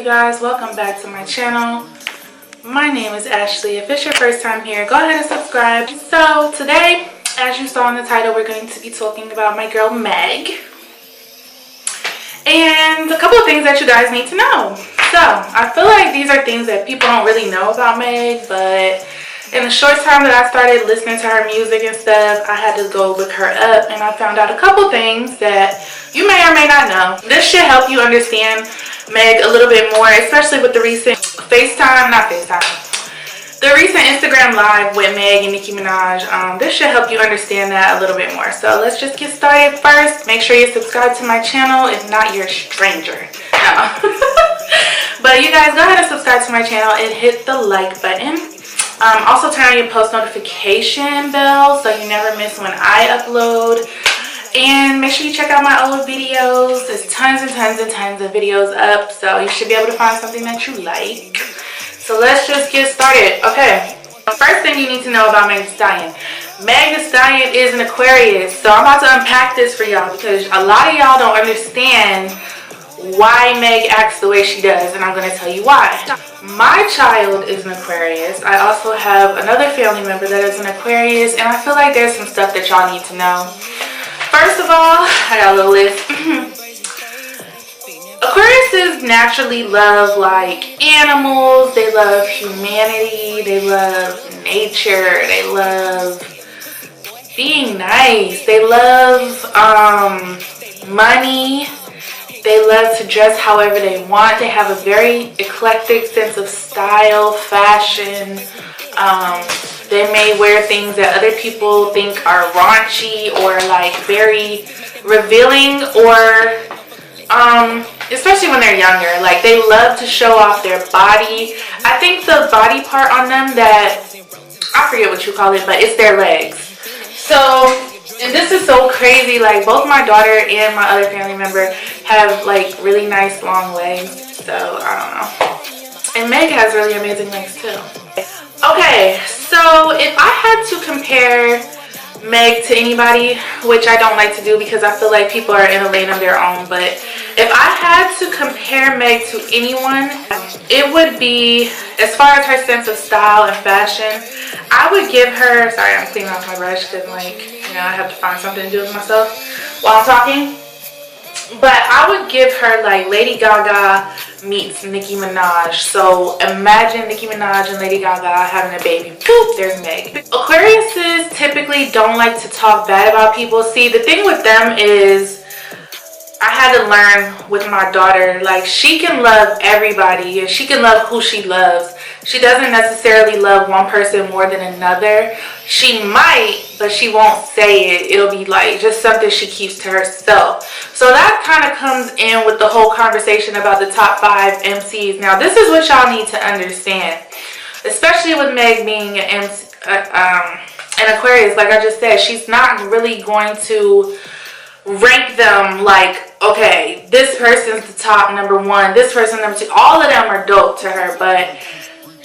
guys? Welcome back to my channel. My name is Ashley. If it's your first time here, go ahead and subscribe. So today, as you saw in the title, we're going to be talking about my girl Meg and a couple of things that you guys need to know. So I feel like these are things that people don't really know about Meg, but in the short time that I started listening to her music and stuff, I had to go look her up, and I found out a couple things that you may or may not know. This should help you understand Meg a little bit more, especially with the recent the recent Instagram live with Meg and Nicki Minaj. This should help you understand that a little bit more. So let's just get started. First, make sure you subscribe to my channel. If not, you're a stranger. No. But you guys, go ahead and subscribe to my channel and hit the like button. Also turn on your post notification bell so you never miss when I upload. And make sure you check out my old videos. There's tons and tons and tons of videos up, so you should be able to find something that you like. So let's just get started. Okay, the first thing you need to know about Meg The Stallion. Meg The Stallion is an Aquarius, so I'm about to unpack this for y'all because a lot of y'all don't understand why Meg acts the way she does, and I'm going to tell you why. My child is an Aquarius. I also have another family member that is an Aquarius, and I feel like there's some stuff that y'all need to know. First of all, I got a little list. Aquariuses naturally love like animals, they love humanity, they love nature, they love being nice, they love money. They love to dress however they want. They have a very eclectic sense of style, fashion. They may wear things that other people think are raunchy or like very revealing, or especially when they're younger. Like, they love to show off their body. I think the body part on them that, I forget what you call it, but it's their legs. So, and this is so crazy, like both my daughter and my other family member have like really nice long legs, so I don't know. And Meg has really amazing legs too. Okay, so if I had to compare Meg to anybody, which I don't like to do because I feel like people are in a lane of their own, but if I had to compare Meg to anyone, it would be, as far as her sense of style and fashion, I would give her, sorry, I'm cleaning off my brush because, like, you know, I have to find something to do with myself while I'm talking. But I would give her like Lady Gaga meets Nicki Minaj. So imagine Nicki Minaj and Lady Gaga having a baby. Boop, there's Meg. Aquariuses typically don't like to talk bad about people. See, the thing with them is, I had to learn with my daughter, like, she can love everybody and she can love who she loves. She doesn't necessarily love one person more than another. She might, but she won't say it. It'll be like just something she keeps to herself. So that kind of comes in with the whole conversation about the top 5 MCs. Now, this is what y'all need to understand, especially with Meg being an Aquarius. Like I just said, she's not really going to rank them like, okay, this person's the top #1, this person #2. All of them are dope to her, but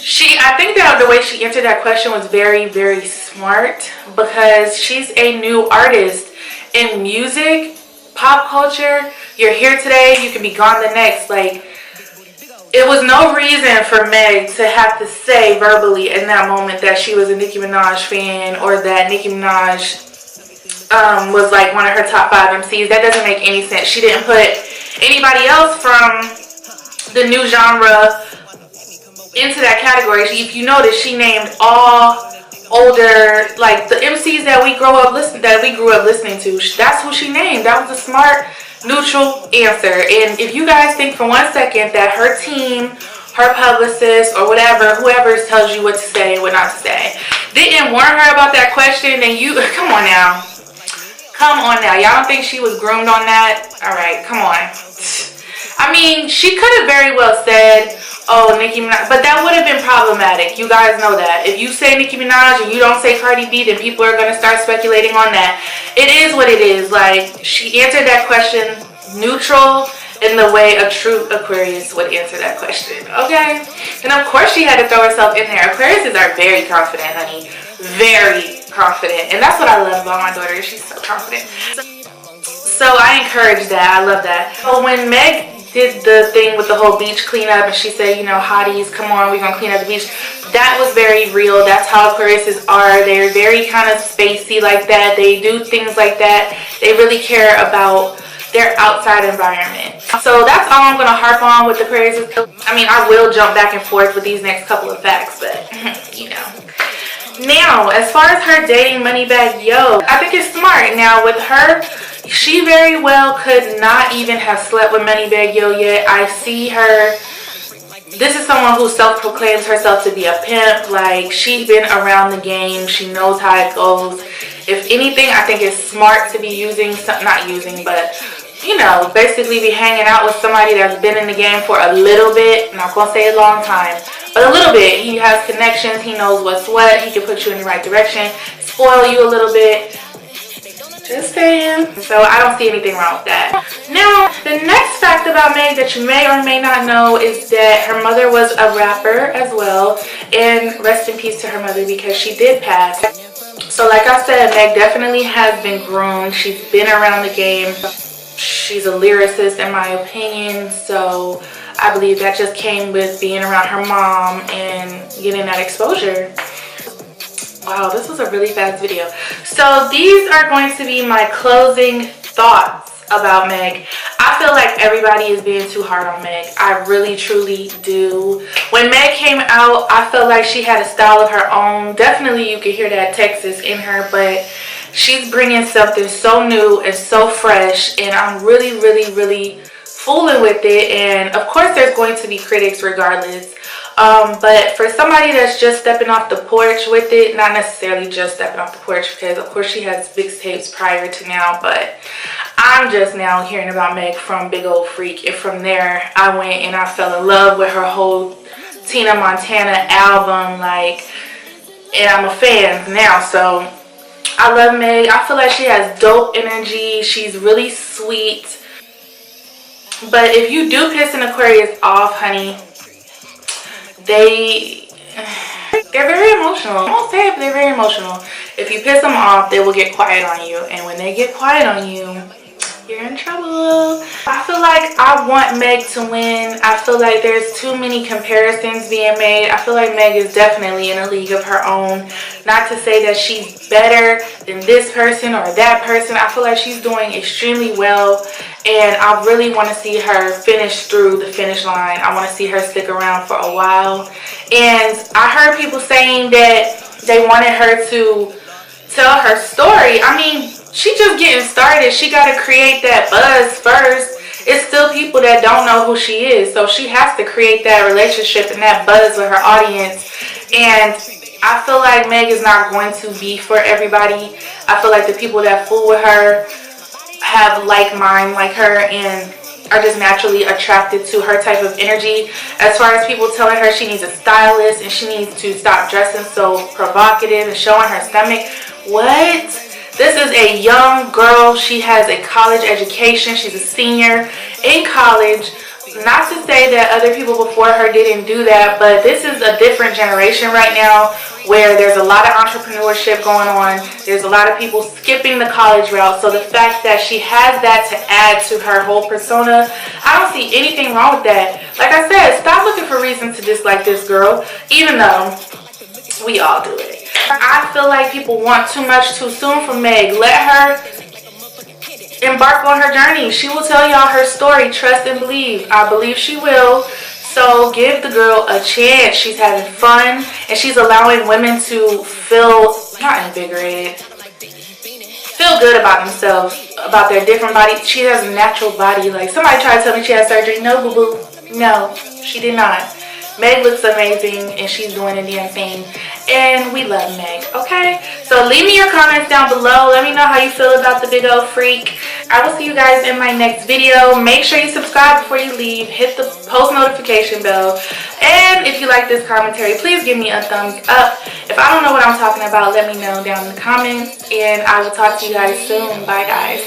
I think that the way she answered that question was very, very smart, because she's a new artist in music, pop culture. You're here today, you can be gone the next. Like, it was no reason for Meg to have to say verbally in that moment that she was a Nicki Minaj fan, or that Nicki Minaj was like one of her top 5 MCs. That doesn't make any sense. She didn't put anybody else from the new genre into that category. If you notice, she named all older, like the MCs that we grew up listening to. That's who she named. That was a smart, neutral answer. And if you guys think for one second that her team, her publicist, or whatever, whoever tells you what to say and what not to say, didn't warn her about that question, then you, come on now. Come on now. Y'all don't think she was groomed on that? Alright, come on. I mean, she could have very well said, oh, Nicki Minaj, but that would have been problematic. You guys know that. If you say Nicki Minaj and you don't say Cardi B, then people are going to start speculating on that. It is what it is. Like, she answered that question neutral in the way a true Aquarius would answer that question. Okay? And of course she had to throw herself in there. Aquariuses are very confident, honey. Very confident. And that's what I love about my daughter. She's so confident. So I encourage that. I love that. So when Meg did the thing with the whole beach cleanup, and she said, you know, hotties, come on, we're gonna clean up the beach. That was very real. That's how Aquariuses are. They're very kind of spacey like that. They do things like that. They really care about their outside environment. So that's all I'm gonna harp on with the Aquariuses. I mean, I will jump back and forth with these next couple of facts, but you know. Now, as far as her dating Moneybag Yo, I think it's smart. Now, with her, she very well could not even have slept with Moneybag Yo yet. I see her. This is someone who self-proclaims herself to be a pimp. Like, she's been around the game. She knows how it goes. If anything, I think it's smart to be using, not using, but, you know, basically be hanging out with somebody that's been in the game for a little bit. I'm not going to say a long time, but a little bit. He has connections. He knows what's what. He can put you in the right direction, spoil you a little bit. Just saying. So I don't see anything wrong with that. Now, the next fact about Meg that you may or may not know is that her mother was a rapper as well. And rest in peace to her mother, because she did pass. So like I said, Meg definitely has been groomed. She's been around the game. She's a lyricist in my opinion. So I believe that just came with being around her mom and getting that exposure. Wow, this was a really fast video. So these are going to be my closing thoughts about Meg. I feel like everybody is being too hard on Meg. I really, truly do. When Meg came out, I felt like she had a style of her own. Definitely you could hear that Texas in her, but she's bringing something so new and so fresh, and I'm really, really, really fooling with it. And of course there's going to be critics regardless. But for somebody that's just stepping off the porch with it, not necessarily just stepping off the porch, because of course she has mixtapes prior to now, but I'm just now hearing about Meg from Big Old Freak, and from there I went and I fell in love with her whole Tina Montana album, like, and I'm a fan now. So I love Meg. I feel like she has dope energy. She's really sweet. But if you do piss an Aquarius off, honey, they're very emotional. I won't say it, but they're very emotional. If you piss them off, they will get quiet on you. And when they get quiet on you, you're in trouble. I feel like I want Meg to win. I feel like there's too many comparisons being made. I feel like Meg is definitely in a league of her own. Not to say that she's better than this person or that person. I feel like she's doing extremely well. And I really want to see her finish through the finish line. I want to see her stick around for a while. And I heard people saying that they wanted her to tell her story. I mean, she just getting started. She got to create that buzz first. It's still people that don't know who she is. So she has to create that relationship and that buzz with her audience. And I feel like Meg is not going to be for everybody. I feel like the people that fool with her have like mind like her and are just naturally attracted to her type of energy. As far as people telling her she needs a stylist and she needs to stop dressing so provocative and showing her stomach. What? This is a young girl. She has a college education. She's a senior in college. Not to say that other people before her didn't do that, but this is a different generation right now where there's a lot of entrepreneurship going on. There's a lot of people skipping the college route. So the fact that she has that to add to her whole persona, I don't see anything wrong with that. Like I said, stop looking for reasons to dislike this girl, even though we all do it. I feel like people want too much too soon from Meg. Let her embark on her journey. She will tell y'all her story. Trust and believe. I believe she will. So give the girl a chance. She's having fun and she's allowing women to feel not invigorated, feel good about themselves, about their different body. She has a natural body. Like, somebody tried to tell me she had surgery. No, boo boo. No, she did not. Meg looks amazing and she's doing a damn thing. And we love Meg, okay? So leave me your comments down below. Let me know how you feel about the Big Old Freak. I will see you guys in my next video. Make sure you subscribe before you leave. Hit the post notification bell. And if you like this commentary, please give me a thumbs up. If I don't know what I'm talking about, let me know down in the comments. And I will talk to you guys soon. Bye, guys.